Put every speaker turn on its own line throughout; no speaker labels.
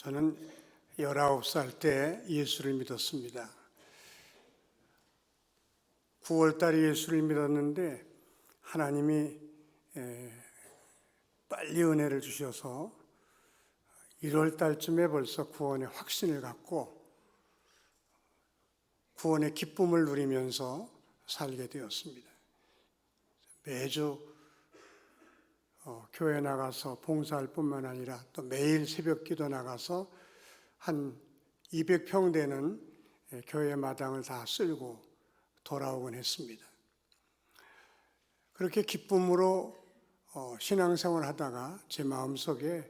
저는 19살 때 예수를 믿었습니다. 9월 달에 예수를 믿었는데 하나님이 빨리 은혜를 주셔서 1월 달쯤에 벌써 구원의 확신을 갖고 구원의 기쁨을 누리면서 살게 되었습니다. 매주 교회 나가서 봉사할 뿐만 아니라 또 매일 새벽 기도 나가서 한 200평 되는 교회 마당을 다 쓸고 돌아오곤 했습니다. 그렇게 기쁨으로 신앙생활 하다가 제 마음속에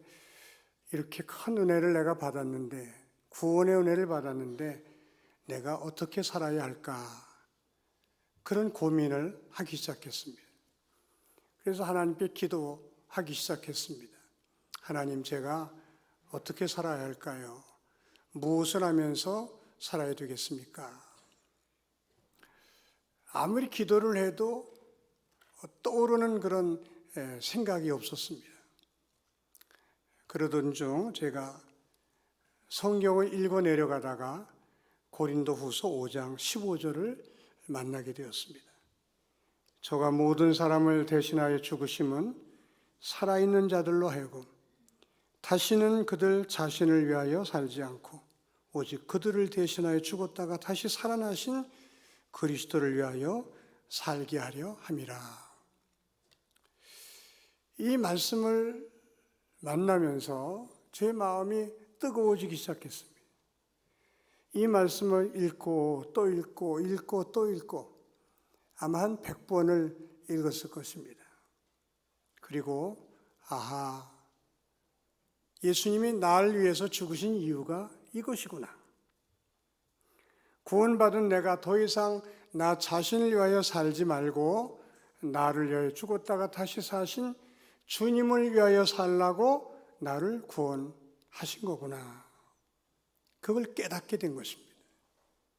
이렇게 큰 은혜를 내가 받았는데, 구원의 은혜를 받았는데 내가 어떻게 살아야 할까, 그런 고민을 하기 시작했습니다. 그래서 하나님께 기도하기 시작했습니다. 하나님, 제가 어떻게 살아야 할까요? 무엇을 하면서 살아야 되겠습니까? 아무리 기도를 해도 떠오르는 그런 생각이 없었습니다. 그러던 중 제가 성경을 읽어 내려가다가 고린도후서 5장 15절을 만나게 되었습니다. 저가 모든 사람을 대신하여 죽으심은 살아있는 자들로 하여금 다시는 그들 자신을 위하여 살지 않고 오직 그들을 대신하여 죽었다가 다시 살아나신 그리스도를 위하여 살게 하려 함이라. 이 말씀을 만나면서 제 마음이 뜨거워지기 시작했습니다. 이 말씀을 읽고 또 읽고 읽고 또 읽고 아마 한 100번을 읽었을 것입니다. 그리고 예수님이 나를 위해서 죽으신 이유가 이것이구나. 구원받은 내가 더 이상 나 자신을 위하여 살지 말고 나를 위하여 죽었다가 다시 사신 주님을 위하여 살라고 나를 구원하신 거구나. 그걸 깨닫게 된 것입니다.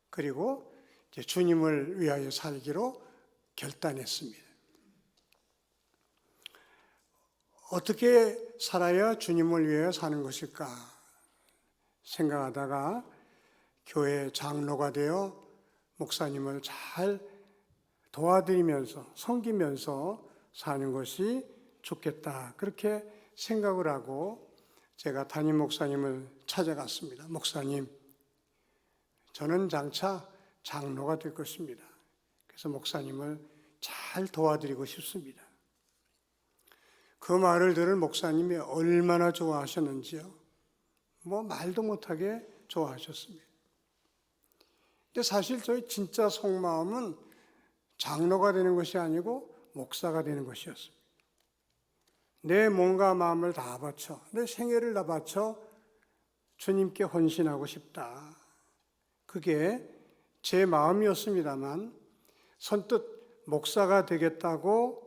그리고 이제 주님을 위하여 살기로 결단했습니다. 어떻게 살아야 주님을 위하여 사는 것일까 생각하다가 교회 장로가 되어 목사님을 잘 도와드리면서 섬기면서 사는 것이 좋겠다, 그렇게 생각을 하고 제가 담임 목사님을 찾아갔습니다. 목사님, 저는 장차 장로가 될 것입니다. 그래서 목사님을 잘 도와드리고 싶습니다. 그 말을 들을 목사님이 얼마나 좋아하셨는지요. 말도 못하게 좋아하셨습니다. 근데 사실 저희 진짜 속마음은 장로가 되는 것이 아니고 목사가 되는 것이었습니다. 내 몸과 마음을 다 바쳐, 내 생애를 다 바쳐 주님께 헌신하고 싶다. 그게 제 마음이었습니다만 선뜻 목사가 되겠다고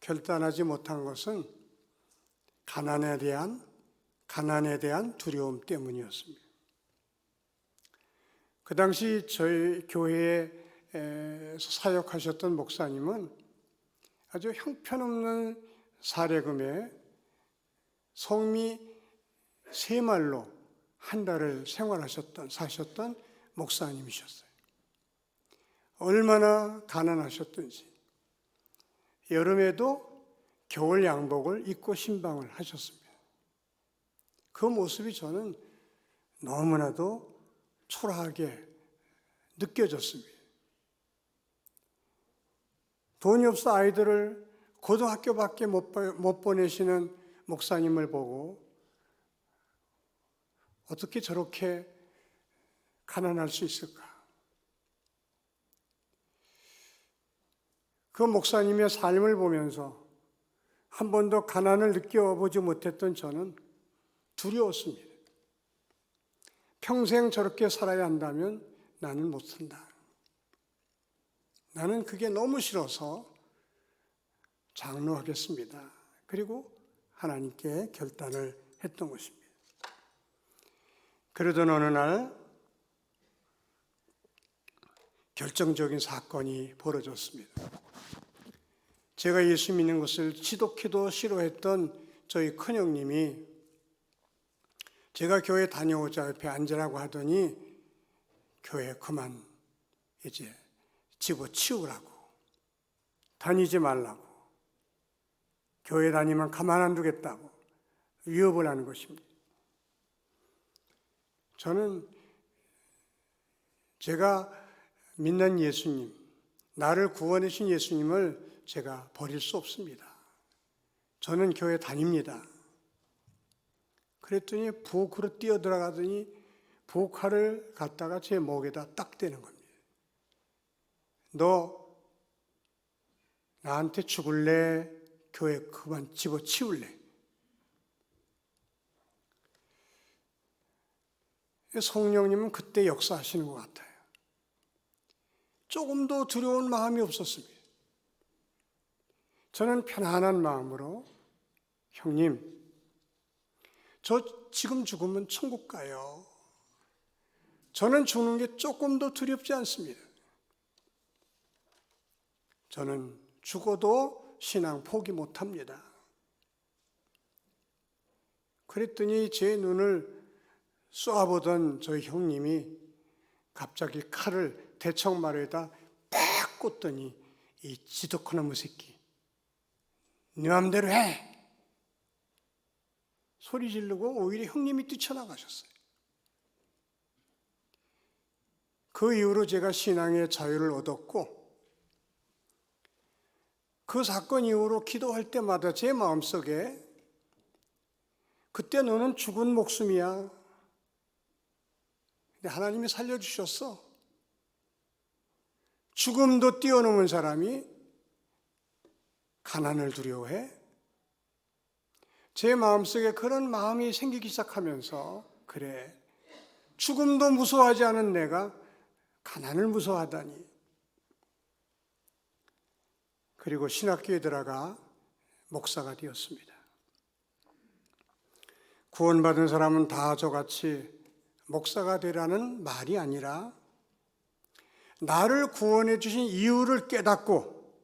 결단하지 못한 것은 가난에 대한 두려움 때문이었습니다. 그 당시 저희 교회에서 사역하셨던 목사님은 아주 형편없는 사례금에 성미 3말로 한 달을 사셨던 목사님이셨어요. 얼마나 가난하셨던지 여름에도 겨울 양복을 입고 신방을 하셨습니다. 그 모습이 저는 너무나도 초라하게 느껴졌습니다. 돈이 없어 아이들을 고등학교밖에 못 보내시는 목사님을 보고 어떻게 저렇게 가난할 수 있을까? 그 목사님의 삶을 보면서 한 번도 가난을 느껴보지 못했던 저는 두려웠습니다. 평생 저렇게 살아야 한다면 나는 못 산다. 나는 그게 너무 싫어서 장로하겠습니다. 그리고 하나님께 결단을 했던 것입니다. 그러던 어느 날 결정적인 사건이 벌어졌습니다. 제가 예수 믿는 것을 지독히도 싫어했던 저희 큰형님이 제가 교회 다녀오자 옆에 앉으라고 하더니 교회 그만 이제 집어치우라고, 다니지 말라고, 교회 다니면 가만 안 두겠다고 위협을 하는 것입니다. 저는 제가 믿는 예수님, 나를 구원해 주신 예수님을 제가 버릴 수 없습니다. 저는 교회 다닙니다. 그랬더니 부엌으로 뛰어들어가더니 부엌칼을 갖다가 제 목에다 딱 대는 겁니다. 너 나한테 죽을래? 교회 그만 집어치울래? 성령님은 그때 역사하시는 것 같아요. 조금도 두려운 마음이 없었습니다. 저는 편안한 마음으로 형님, 저 지금 죽으면 천국 가요. 저는 죽는 게 조금도 두렵지 않습니다. 저는 죽어도 신앙 포기 못합니다. 그랬더니 제 눈을 쏘아보던 저희 형님이 갑자기 칼을 대청마루에다 팍 꽂더니 이 지독한 새끼, 네 맘대로 해! 소리 지르고 오히려 형님이 뛰쳐나가셨어요. 그 이후로 제가 신앙의 자유를 얻었고, 그 사건 이후로 기도할 때마다 제 마음속에 그때 너는 죽은 목숨이야. 근데 하나님이 살려주셨어. 죽음도 뛰어넘은 사람이 가난을 두려워해? 제 마음속에 그런 마음이 생기기 시작하면서, 그래, 죽음도 무서워하지 않은 내가 가난을 무서워하다니. 그리고 신학교에 들어가 목사가 되었습니다. 구원받은 사람은 다 저같이 목사가 되라는 말이 아니라, 나를 구원해 주신 이유를 깨닫고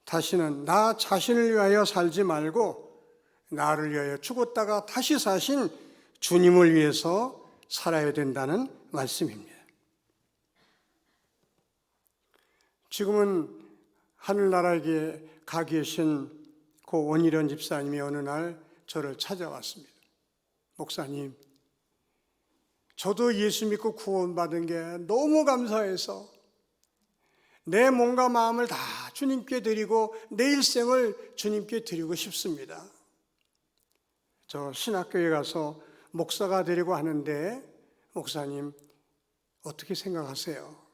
다시는 나 자신을 위하여 살지 말고 나를 위하여 죽었다가 다시 사신 주님을 위해서 살아야 된다는 말씀입니다. 지금은 하늘나라에 가 계신 고 원희련 집사님이 어느 날 저를 찾아왔습니다. 목사님, 저도 예수 믿고 구원받은 게 너무 감사해서 내 몸과 마음을 다 주님께 드리고 내 일생을 주님께 드리고 싶습니다. 저 신학교에 가서 목사가 되려고 하는데 목사님 어떻게 생각하세요?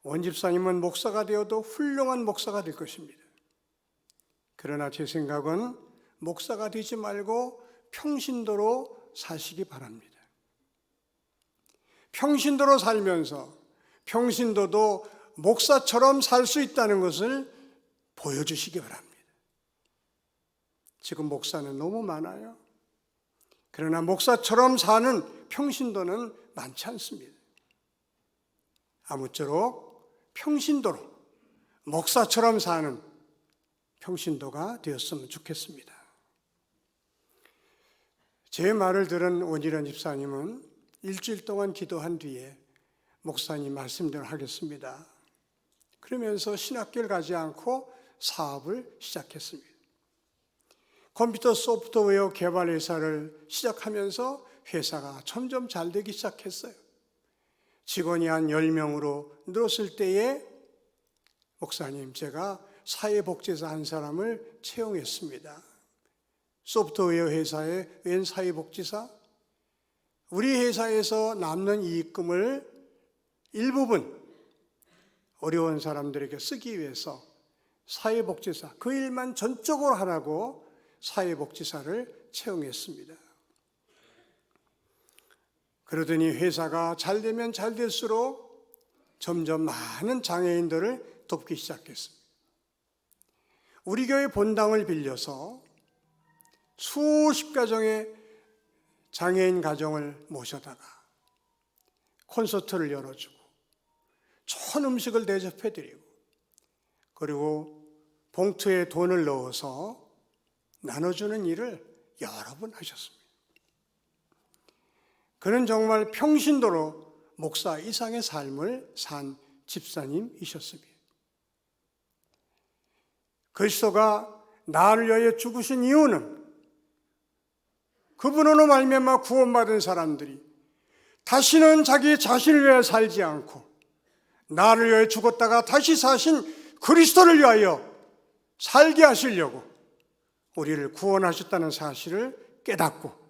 원집사님은 목사가 되어도 훌륭한 목사가 될 것입니다. 그러나 제 생각은 목사가 되지 말고 평신도로 사시기 바랍니다. 평신도로 살면서 평신도도 목사처럼 살 수 있다는 것을 보여주시기 바랍니다. 지금 목사는 너무 많아요. 그러나 목사처럼 사는 평신도는 많지 않습니다. 아무쪼록 평신도로 목사처럼 사는 평신도가 되었으면 좋겠습니다. 제 말을 들은 원희련 집사님은 일주일 동안 기도한 뒤에 목사님 말씀대로 하겠습니다. 그러면서 신학교를 가지 않고 사업을 시작했습니다. 컴퓨터 소프트웨어 개발 회사를 시작하면서 회사가 점점 잘 되기 시작했어요. 직원이 한 10명으로 늘었을 때에 목사님, 제가 사회복지사 한 사람을 채용했습니다. 소프트웨어 회사에 웬 사회복지사? 우리 회사에서 남는 이익금을 일부분 어려운 사람들에게 쓰기 위해서 사회복지사, 그 일만 전적으로 하라고 사회복지사를 채용했습니다. 그러더니 회사가 잘 되면 잘 될수록 점점 많은 장애인들을 돕기 시작했습니다. 우리 교회 본당을 빌려서 수십 가정의 장애인 가정을 모셔다가 콘서트를 열어주고 좋은 음식을 대접해드리고, 그리고 봉투에 돈을 넣어서 나눠주는 일을 여러 번 하셨습니다. 그는 정말 평신도로 목사 이상의 삶을 산 집사님이셨습니다. 그리스도가 나를 위하여 죽으신 이유는 그분으로 말미암아 구원받은 사람들이 다시는 자기 자신을 위하여 살지 않고 나를 위하여 죽었다가 다시 사신 그리스도를 위하여 살게 하시려고 우리를 구원하셨다는 사실을 깨닫고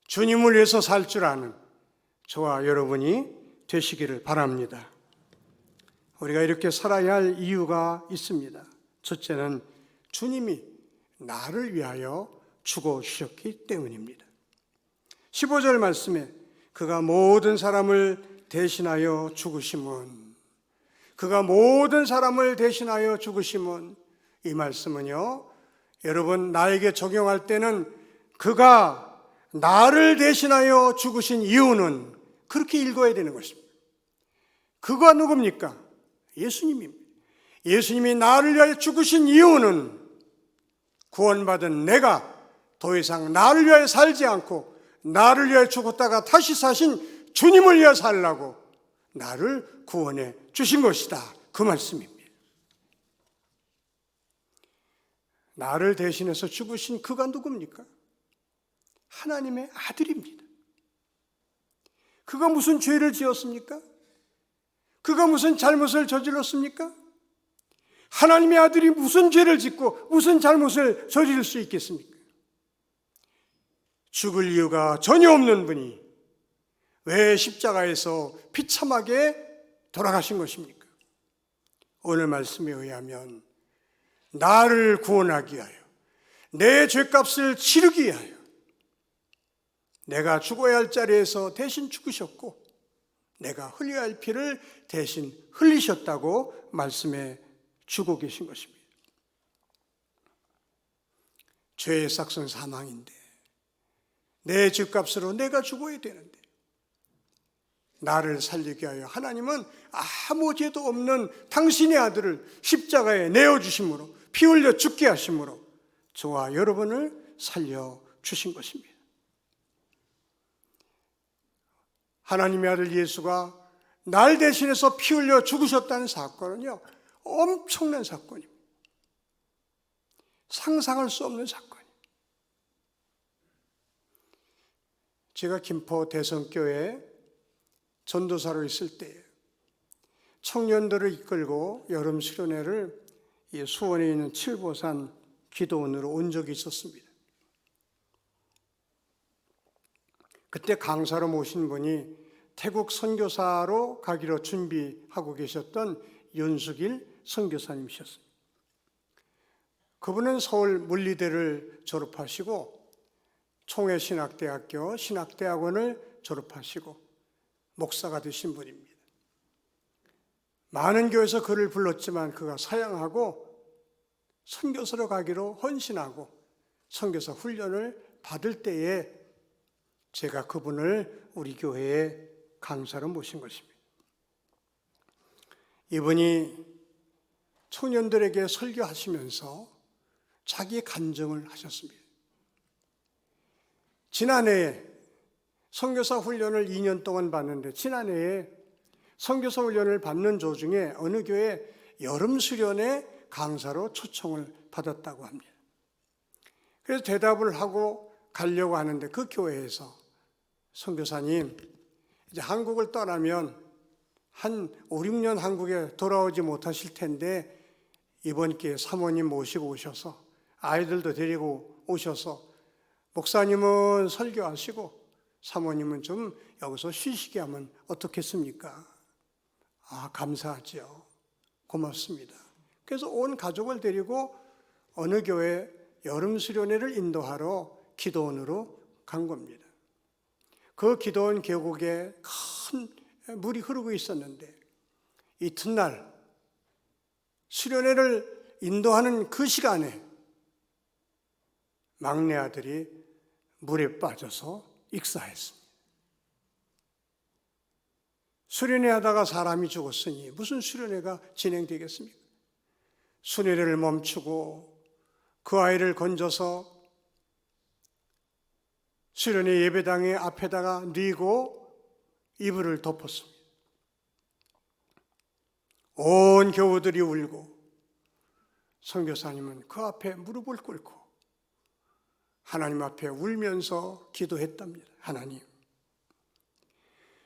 주님을 위해서 살 줄 아는 저와 여러분이 되시기를 바랍니다. 우리가 이렇게 살아야 할 이유가 있습니다. 첫째는 주님이 나를 위하여 죽어주셨기 때문입니다. 15절 말씀에 그가 모든 사람을 대신하여 죽으심은, 그가 모든 사람을 대신하여 죽으심은, 이 말씀은요, 여러분 나에게 적용할 때는 그가 나를 대신하여 죽으신 이유는 그렇게 읽어야 되는 것입니다. 그가 누굽니까? 예수님입니다. 예수님이 나를 위하여 죽으신 이유는 구원받은 내가 더 이상 나를 위하여 살지 않고 나를 위하여 죽었다가 다시 사신 주님을 위하여 살라고 나를 구원해 주신 것이다. 그 말씀입니다. 나를 대신해서 죽으신 그가 누굽니까? 하나님의 아들입니다. 그가 무슨 죄를 지었습니까? 그가 무슨 잘못을 저질렀습니까? 하나님의 아들이 무슨 죄를 짓고 무슨 잘못을 저지를 수 있겠습니까? 죽을 이유가 전혀 없는 분이 왜 십자가에서 비참하게 돌아가신 것입니까? 오늘 말씀에 의하면 나를 구원하기 위하여, 내 죄값을 치르기 위하여 내가 죽어야 할 자리에서 대신 죽으셨고 내가 흘려야 할 피를 대신 흘리셨다고 말씀해 주고 계신 것입니다. 죄의 삭은 사망인데 내 죄값으로 내가 죽어야 되는데 나를 살리게 하여 하나님은 아무 죄도 없는 당신의 아들을 십자가에 내어주심으로 피 흘려 죽게 하심으로 저와 여러분을 살려주신 것입니다. 하나님의 아들 예수가 날 대신해서 피 흘려 죽으셨다는 사건은요, 엄청난 사건입니다. 상상할 수 없는 사건입니다. 제가 김포 대성교회에 전도사로 있을 때 청년들을 이끌고 여름 수련회를 수원에 있는 칠보산 기도원으로 온 적이 있었습니다. 그때 강사로 모신 분이 태국 선교사로 가기로 준비하고 계셨던 윤숙일 선교사님이셨습니다. 그분은 서울 물리대를 졸업하시고 총회신학대학교 신학대학원을 졸업하시고 목사가 되신 분입니다. 많은 교회에서 그를 불렀지만 그가 사양하고 선교사로 가기로 헌신하고 선교사 훈련을 받을 때에 제가 그분을 우리 교회에 강사로 모신 것입니다. 이분이 청년들에게 설교하시면서 자기 간증을 하셨습니다. 지난해에 선교사 훈련을 2년 동안 받는데 지난해에 선교사 훈련을 받는 도중에 어느 교회 여름 수련회 강사로 초청을 받았다고 합니다. 그래서 대답을 하고 가려고 하는데 그 교회에서 선교사님, 이제 한국을 떠나면 한 5, 6년 한국에 돌아오지 못하실 텐데 이번 기회에 사모님 모시고 오셔서 아이들도 데리고 오셔서 목사님은 설교하시고 사모님은 좀 여기서 쉬시게 하면 어떻겠습니까? 감사하죠. 고맙습니다. 그래서 온 가족을 데리고 어느 교회 여름 수련회를 인도하러 기도원으로 간 겁니다. 그 기도원 계곡에 큰 물이 흐르고 있었는데 이튿날 수련회를 인도하는 그 시간에 막내 아들이 물에 빠져서 익사했습니다. 수련회 하다가 사람이 죽었으니 무슨 수련회가 진행되겠습니까? 수련회를 멈추고 그 아이를 건져서 수련회 예배당의 앞에다가 뉘고 이불을 덮었습니다. 온 교우들이 울고 선교사님은 그 앞에 무릎을 꿇고 하나님 앞에 울면서 기도했답니다. 하나님,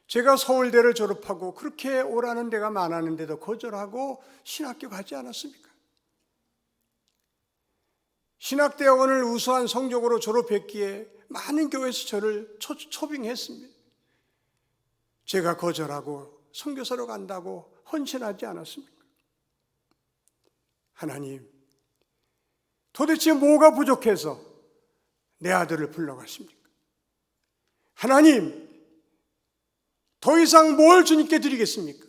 제가 서울대를 졸업하고 그렇게 오라는 데가 많았는데도 거절하고 신학교 가지 않았습니까? 신학대학원을 우수한 성적으로 졸업했기에 많은 교회에서 저를 초빙했습니다. 제가 거절하고 선교사로 간다고 헌신하지 않았습니까? 하나님, 도대체 뭐가 부족해서 내 아들을 불러가십니까? 하나님, 더 이상 뭘 주님께 드리겠습니까?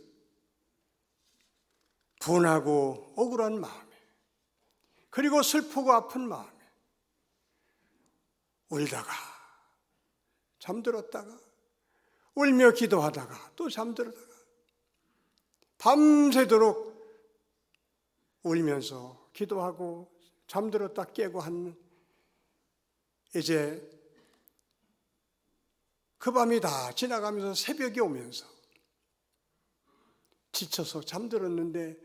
분하고 억울한 마음에, 그리고 슬프고 아픈 마음에 울다가 잠들었다가 울며 기도하다가 또 잠들었다가 밤새도록 울면서 기도하고 잠들었다 깨고 하는, 이제 그 밤이 다 지나가면서 새벽이 오면서 지쳐서 잠들었는데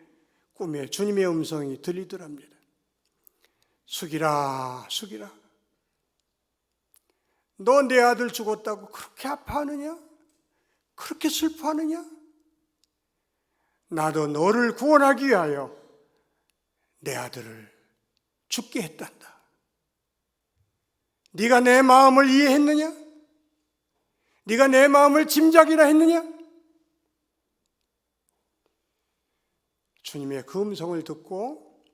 꿈에 주님의 음성이 들리더랍니다. 숙이라, 숙이라. 너 내 아들 죽었다고 그렇게 아파하느냐? 그렇게 슬퍼하느냐? 나도 너를 구원하기 위하여 내 아들을 죽게 했단다. 네가 내 마음을 이해했느냐? 네가 내 마음을 짐작이라 했느냐? 주님의 그 음성을 듣고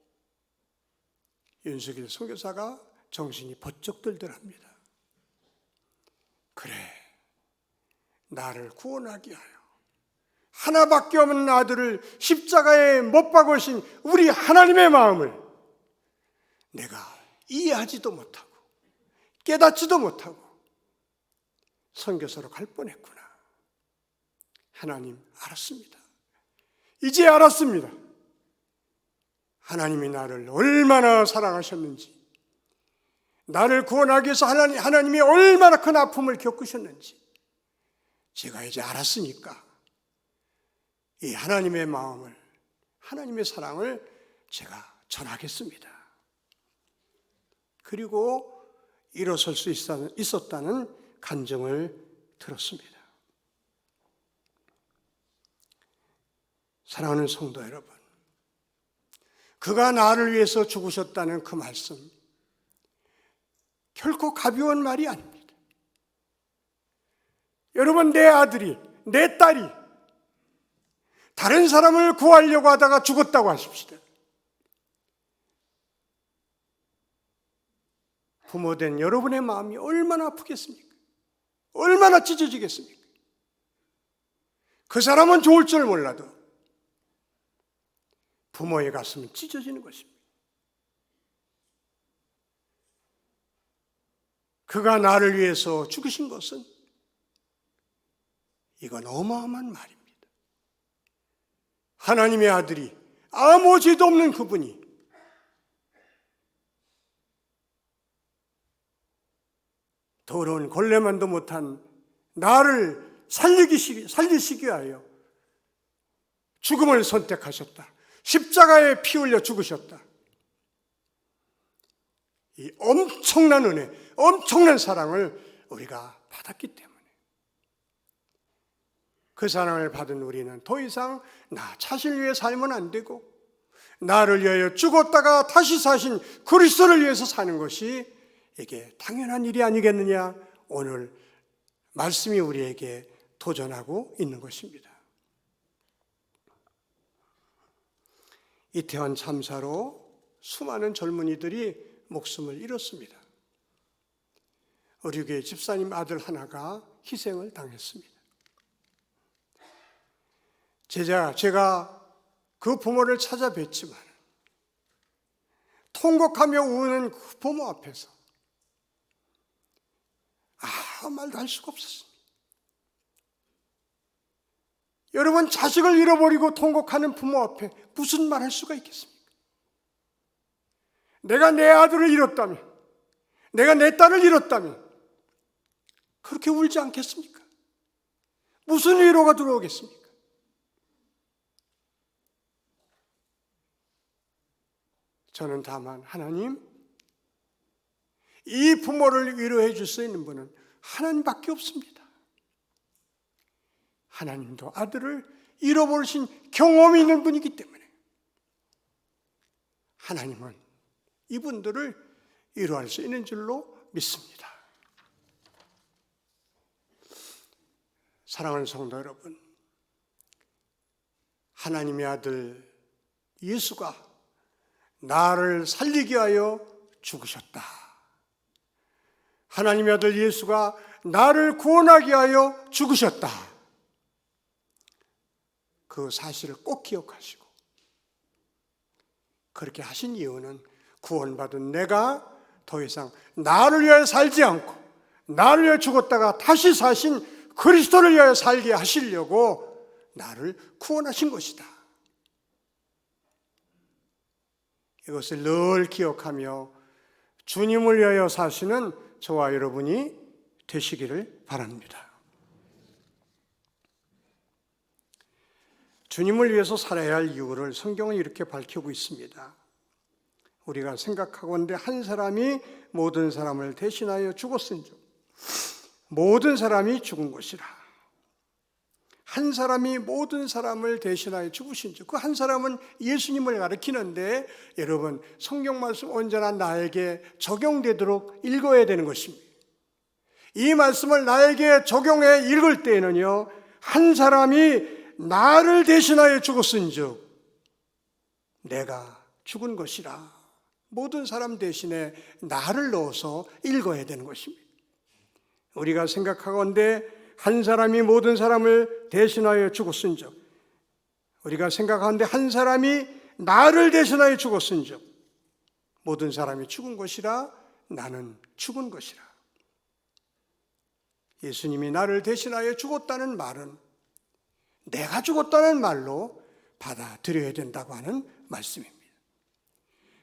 윤석일 선교사가 정신이 번쩍 들더랍니다. 그래, 나를 구원하기 위하여 하나밖에 없는 아들을 십자가에 못 박으신 우리 하나님의 마음을 내가 이해하지도 못하고 깨닫지도 못하고 선교사로 갈 뻔했구나. 하나님, 알았습니다. 이제 알았습니다. 하나님이 나를 얼마나 사랑하셨는지, 나를 구원하기 위해서 하나님이 얼마나 큰 아픔을 겪으셨는지 제가 이제 알았으니까 이 하나님의 마음을, 하나님의 사랑을 제가 전하겠습니다. 그리고 일어설 수 있었다는 간증을 들었습니다. 사랑하는 성도 여러분, 그가 나를 위해서 죽으셨다는 그 말씀, 결코 가벼운 말이 아닙니다. 여러분, 내 아들이, 내 딸이 다른 사람을 구하려고 하다가 죽었다고 하십시다. 부모된 여러분의 마음이 얼마나 아프겠습니까? 얼마나 찢어지겠습니까? 그 사람은 좋을 줄 몰라도 부모의 가슴은 찢어지는 것입니다. 그가 나를 위해서 죽으신 것은 이건 어마어마한 말입니다. 하나님의 아들이, 아무 죄도 없는 그분이 더러운 걸레만도 못한 나를 살리시기 위하여 죽음을 선택하셨다. 십자가에 피 흘려 죽으셨다. 이 엄청난 은혜, 엄청난 사랑을 우리가 받았기 때문에 그 사랑을 받은 우리는 더 이상 나 자신을 위해 살면 안 되고 나를 위하여 죽었다가 다시 사신 그리스도를 위해서 사는 것이 이게 당연한 일이 아니겠느냐, 오늘 말씀이 우리에게 도전하고 있는 것입니다. 이태원 참사로 수많은 젊은이들이 목숨을 잃었습니다. 우리 교회 집사님 아들 하나가 희생을 당했습니다. 제가 그 부모를 찾아뵀지만 통곡하며 우는 그 부모 앞에서 아무 말도 할 수가 없었습니다. 여러분, 자식을 잃어버리고 통곡하는 부모 앞에 무슨 말 할 수가 있겠습니까? 내가 내 아들을 잃었다면, 내가 내 딸을 잃었다면 그렇게 울지 않겠습니까? 무슨 위로가 들어오겠습니까? 저는 다만 하나님, 이 부모를 위로해 줄 수 있는 분은 하나님밖에 없습니다. 하나님도 아들을 잃어버리신 경험이 있는 분이기 때문에 하나님은 이분들을 위로할 수 있는 줄로 믿습니다. 사랑하는 성도 여러분, 하나님의 아들 예수가 나를 살리기 위하여 죽으셨다. 하나님의 아들 예수가 나를 구원하기 위하여 죽으셨다. 그 사실을 꼭 기억하시고, 그렇게 하신 이유는 구원받은 내가 더 이상 나를 위하여 살지 않고 나를 위하여 죽었다가 다시 사신 그리스도를 위하여 살게 하시려고 나를 구원하신 것이다. 이것을 늘 기억하며 주님을 위하여 사시는 저와 여러분이 되시기를 바랍니다. 주님을 위해서 살아야 할 이유를 성경은 이렇게 밝히고 있습니다. 우리가 생각하건대 한 사람이 모든 사람을 대신하여 죽었은즉 모든 사람이 죽은 것이라. 한 사람이 모든 사람을 대신하여 죽으신즉, 그 한 사람은 예수님을 가리키는데, 여러분 성경 말씀 언제나 나에게 적용되도록 읽어야 되는 것입니다. 이 말씀을 나에게 적용해 읽을 때에는요, 한 사람이 나를 대신하여 죽었은즉 내가 죽은 것이라, 모든 사람 대신에 나를 넣어서 읽어야 되는 것입니다. 우리가 생각하건대 한 사람이 모든 사람을 대신하여 죽었은즉, 우리가 생각하건대 한 사람이 나를 대신하여 죽었은즉 모든 사람이 죽은 것이라, 나는 죽은 것이라. 예수님이 나를 대신하여 죽었다는 말은 내가 죽었다는 말로 받아들여야 된다고 하는 말씀입니다.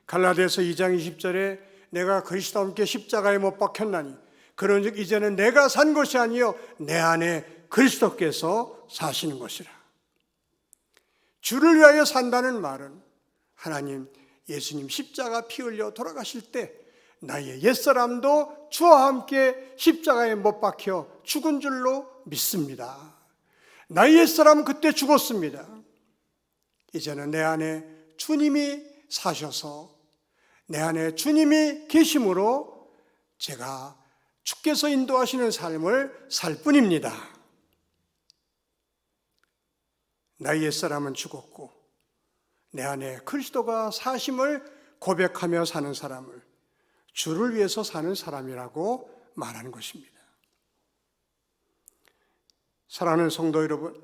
갈라디아서 2장 20절에 내가 그리스도와 함께 십자가에 못 박혔나니 그런즉 이제는 내가 산 것이 아니요 내 안에 그리스도께서 사시는 것이라. 주를 위하여 산다는 말은 하나님 예수님 십자가 피 흘려 돌아가실 때 나의 옛사람도 주와 함께 십자가에 못 박혀 죽은 줄로 믿습니다. 나의 옛사람은 그때 죽었습니다. 이제는 내 안에 주님이 사셔서 내 안에 주님이 계심으로 제가 주께서 인도하시는 삶을 살 뿐입니다. 나의 옛사람은 죽었고 내 안에 그리스도가 사심을 고백하며 사는 사람을 주를 위해서 사는 사람이라고 말하는 것입니다. 사랑하는 성도 여러분,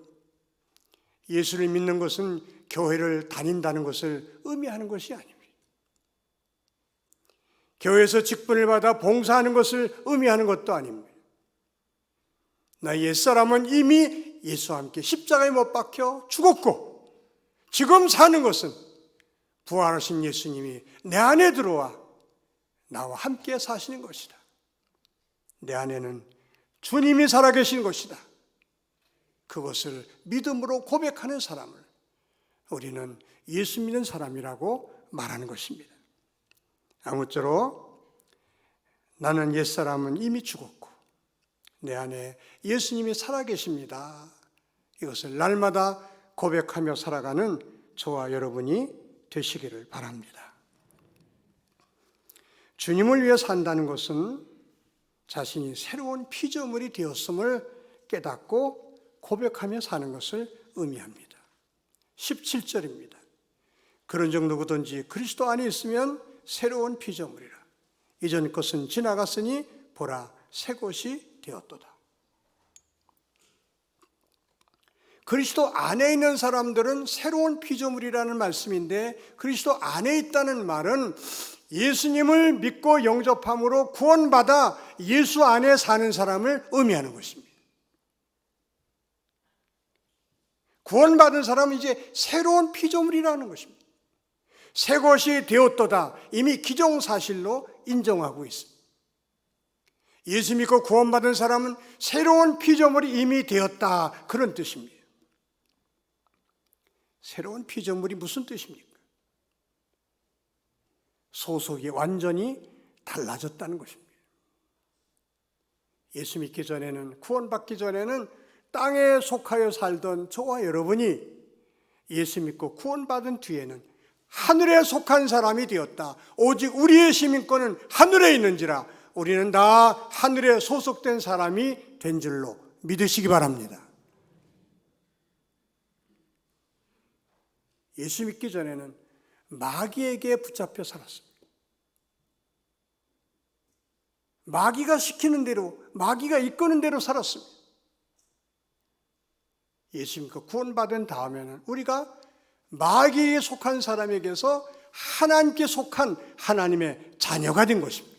예수를 믿는 것은 교회를 다닌다는 것을 의미하는 것이 아닙니다. 교회에서 직분을 받아 봉사하는 것을 의미하는 것도 아닙니다. 나의 옛사람은 이미 예수와 함께 십자가에 못 박혀 죽었고, 지금 사는 것은 부활하신 예수님이 내 안에 들어와 나와 함께 사시는 것이다. 내 안에는 주님이 살아계신 것이다. 그것을 믿음으로 고백하는 사람을 우리는 예수 믿는 사람이라고 말하는 것입니다. 아무쪼록 나는 옛사람은 이미 죽었고 내 안에 예수님이 살아계십니다. 이것을 날마다 고백하며 살아가는 저와 여러분이 되시기를 바랍니다. 주님을 위해 산다는 것은 자신이 새로운 피조물이 되었음을 깨닫고 고백하며 사는 것을 의미합니다. 17절입니다. 그런즉 누구든지 그리스도 안에 있으면 새로운 피조물이라. 이전 것은 지나갔으니 보라 새 것이 되었도다. 그리스도 안에 있는 사람들은 새로운 피조물이라는 말씀인데, 그리스도 안에 있다는 말은 예수님을 믿고 영접함으로 구원받아 예수 안에 사는 사람을 의미하는 것입니다. 구원받은 사람은 이제 새로운 피조물이라는 것입니다. 새 것이 되었도다 이미 기정사실로 인정하고 있습니다. 예수 믿고 구원받은 사람은 새로운 피조물이 이미 되었다, 그런 뜻입니다. 새로운 피조물이 무슨 뜻입니까? 소속이 완전히 달라졌다는 것입니다. 예수 믿기 전에는, 구원받기 전에는 땅에 속하여 살던 저와 여러분이 예수 믿고 구원받은 뒤에는 하늘에 속한 사람이 되었다. 오직 우리의 시민권은 하늘에 있는지라 우리는 다 하늘에 소속된 사람이 된 줄로 믿으시기 바랍니다. 예수 믿기 전에는 마귀에게 붙잡혀 살았습니다. 마귀가 시키는 대로, 마귀가 이끄는 대로 살았습니다. 예수 믿고 구원받은 다음에는 우리가 마귀에 속한 사람에게서 하나님께 속한 하나님의 자녀가 된 것입니다.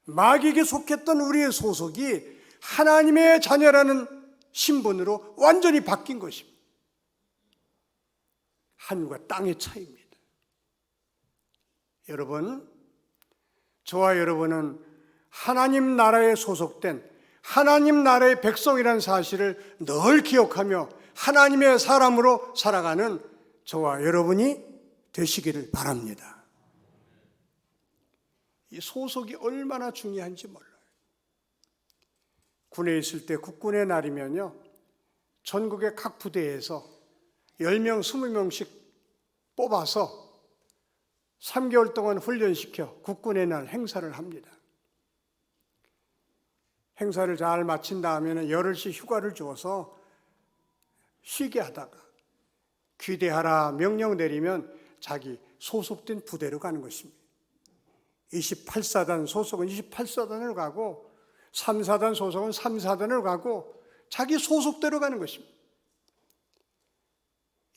마귀에게 속했던 우리의 소속이 하나님의 자녀라는 신분으로 완전히 바뀐 것입니다. 하늘과 땅의 차이입니다. 여러분, 저와 여러분은 하나님 나라에 소속된 하나님 나라의 백성이라는 사실을 늘 기억하며 하나님의 사람으로 살아가는 저와 여러분이 되시기를 바랍니다. 이 소속이 얼마나 중요한지 몰라요. 군에 있을 때 국군의 날이면요, 전국의 각 부대에서 10명, 20명씩 뽑아서 3개월 동안 훈련시켜 국군의 날 행사를 합니다. 행사를 잘 마친 다음에는 열흘씩 휴가를 줘서 쉬게 하다가 귀대하라 명령 내리면 자기 소속된 부대로 가는 것입니다. 28사단 소속은 28사단을 가고 3사단 소속은 3사단을 가고 자기 소속대로 가는 것입니다.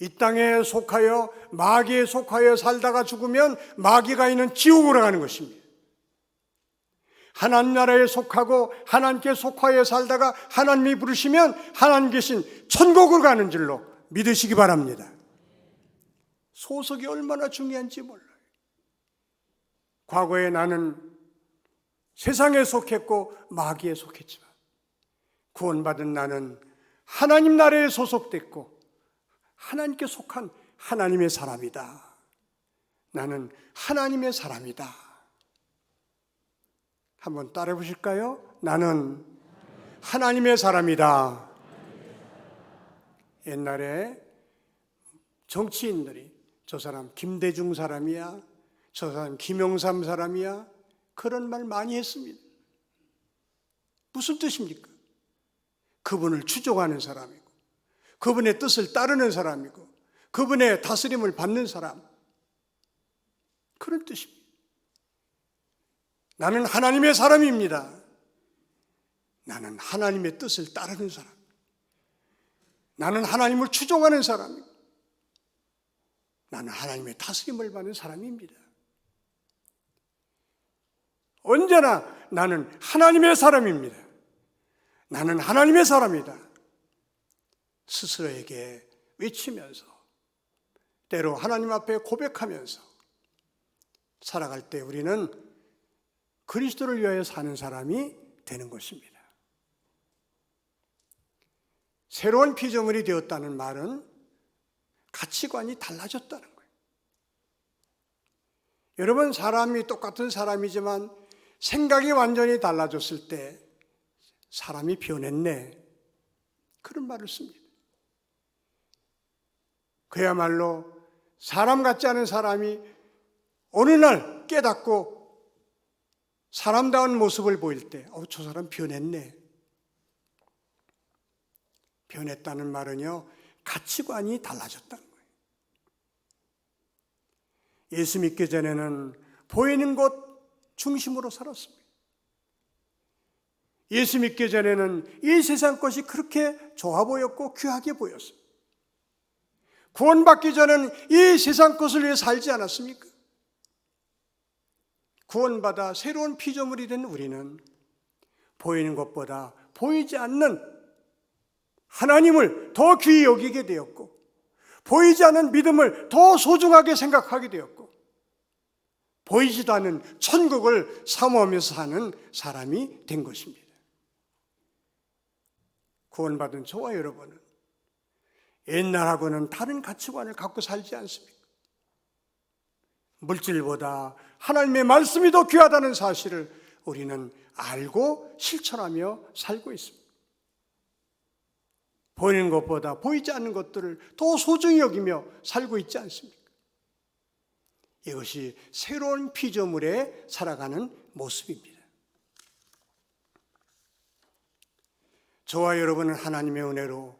이 땅에 속하여 마귀에 속하여 살다가 죽으면 마귀가 있는 지옥으로 가는 것입니다. 하나님 나라에 속하고 하나님께 속하여 살다가 하나님이 부르시면 하나님 계신 천국으로 가는 줄로 믿으시기 바랍니다. 소속이 얼마나 중요한지 몰라요. 과거에 나는 세상에 속했고 마귀에 속했지만 구원받은 나는 하나님 나라에 소속됐고 하나님께 속한 하나님의 사람이다. 나는 하나님의 사람이다. 한번 따라해 보실까요? 나는 하나님의 사람이다. 옛날에 정치인들이 저 사람 김대중 사람이야, 저 사람 김영삼 사람이야, 그런 말 많이 했습니다. 무슨 뜻입니까? 그분을 추종하는 사람이고 그분의 뜻을 따르는 사람이고 그분의 다스림을 받는 사람, 그런 뜻입니다. 나는 하나님의 사람입니다. 나는 하나님의 뜻을 따르는 사람, 나는 하나님을 추종하는 사람입니다. 나는 하나님의 다스림을 받는 사람입니다. 언제나 나는 하나님의 사람입니다. 나는 하나님의 사람이다. 스스로에게 외치면서 때로 하나님 앞에 고백하면서 살아갈 때 우리는 그리스도를 위하여 사는 사람이 되는 것입니다. 새로운 피조물이 되었다는 말은 가치관이 달라졌다는 거예요. 여러분, 사람이 똑같은 사람이지만 생각이 완전히 달라졌을 때 사람이 변했네, 그런 말을 씁니다. 그야말로 사람 같지 않은 사람이 어느 날 깨닫고 사람다운 모습을 보일 때 저 사람 변했네. 변했다는 말은요, 가치관이 달라졌다는 거예요. 예수 믿기 전에는 보이는 것 중심으로 살았습니다. 예수 믿기 전에는 이 세상 것이 그렇게 좋아 보였고 귀하게 보였습니다. 구원받기 전에는 이 세상 것을 위해 살지 않았습니까? 구원받아 새로운 피조물이 된 우리는 보이는 것보다 보이지 않는 하나님을 더 귀히 여기게 되었고 보이지 않는 믿음을 더 소중하게 생각하게 되었고, 보이지도 않는 천국을 사모하면서 사는 사람이 된 것입니다. 구원받은 저와 여러분은 옛날하고는 다른 가치관을 갖고 살지 않습니까? 물질보다 하나님의 말씀이 더 귀하다는 사실을 우리는 알고 실천하며 살고 있습니다. 보이는 것보다 보이지 않는 것들을 더 소중히 여기며 살고 있지 않습니까? 이것이 새로운 피조물에 살아가는 모습입니다. 저와 여러분은 하나님의 은혜로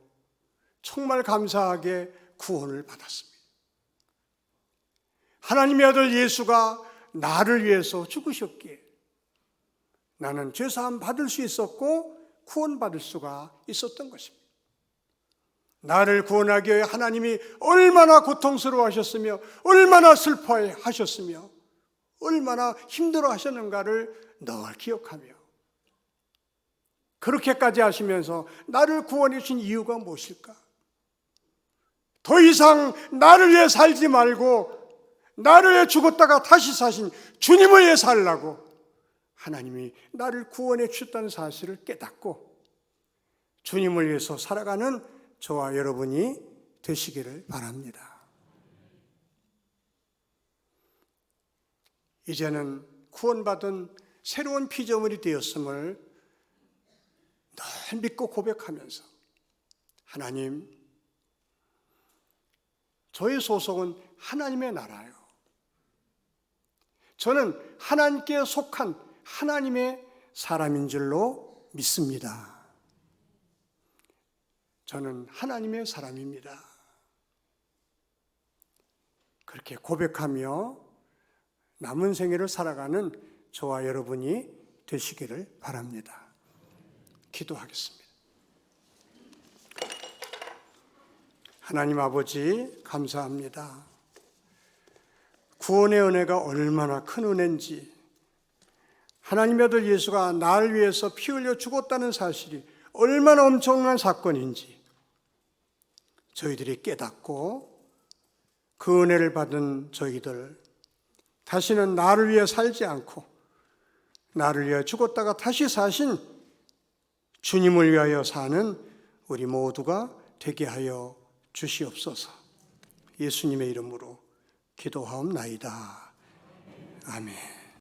정말 감사하게 구원을 받았습니다. 하나님의 아들 예수가 나를 위해서 죽으셨기에 나는 죄사함 받을 수 있었고 구원받을 수가 있었던 것입니다. 나를 구원하기 위해 하나님이 얼마나 고통스러워 하셨으며 얼마나 슬퍼해 하셨으며 얼마나 힘들어 하셨는가를 늘 기억하며 그렇게까지 하시면서 나를 구원해 주신 이유가 무엇일까? 더 이상 나를 위해 살지 말고 나를 위해 죽었다가 다시 사신 주님을 위해 살라고 하나님이 나를 구원해 주셨다는 사실을 깨닫고 주님을 위해서 살아가는 저와 여러분이 되시기를 바랍니다. 이제는 구원받은 새로운 피조물이 되었음을 늘 믿고 고백하면서 하나님, 저의 소속은 하나님의 나라요. 저는 하나님께 속한 하나님의 사람인 줄로 믿습니다. 저는 하나님의 사람입니다. 그렇게 고백하며 남은 생애를 살아가는 저와 여러분이 되시기를 바랍니다. 기도하겠습니다. 하나님 아버지, 감사합니다. 구원의 은혜가 얼마나 큰 은혜인지, 하나님의 아들 예수가 나를 위해서 피 흘려 죽었다는 사실이 얼마나 엄청난 사건인지 저희들이 깨닫고 그 은혜를 받은 저희들, 다시는 나를 위해 살지 않고 나를 위해 죽었다가 다시 사신 주님을 위하여 사는 우리 모두가 되게 하여 주시옵소서. 예수님의 이름으로 기도하옵나이다. 아멘.